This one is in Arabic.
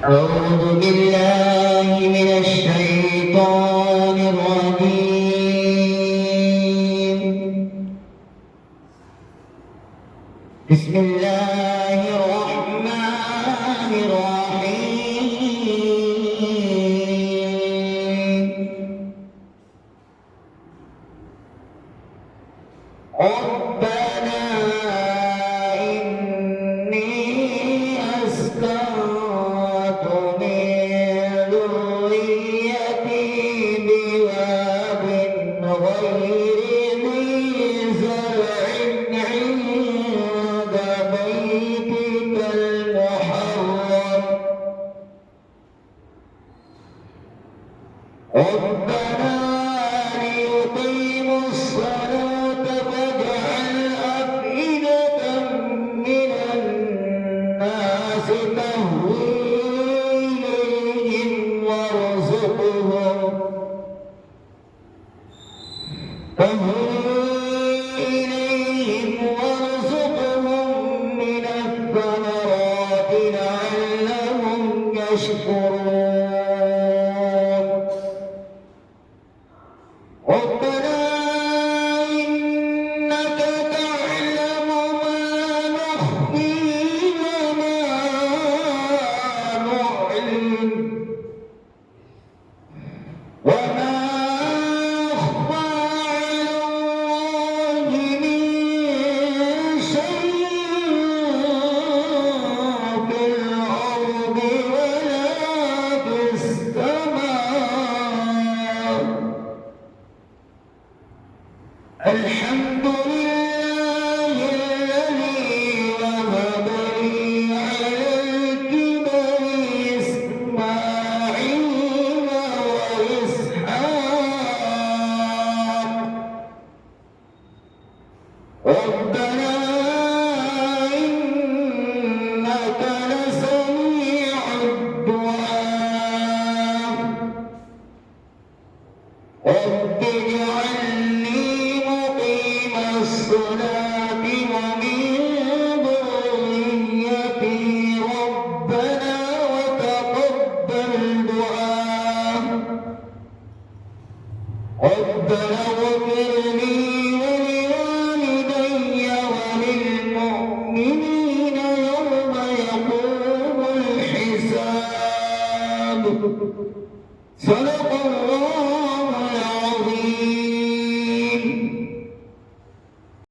أعوذ بالله من الشيطان الرجيم. بسم الله الرحمن الرحيم. ربنا إني أسكنت من ذريتي بواد غير ذي زرع عند بيتك المحرم ربنا ليقيموا الصلاة فاجعل أفئدة من الناس تهوي إليهم وارزقهم من الثمرات لعلهم يشكرون.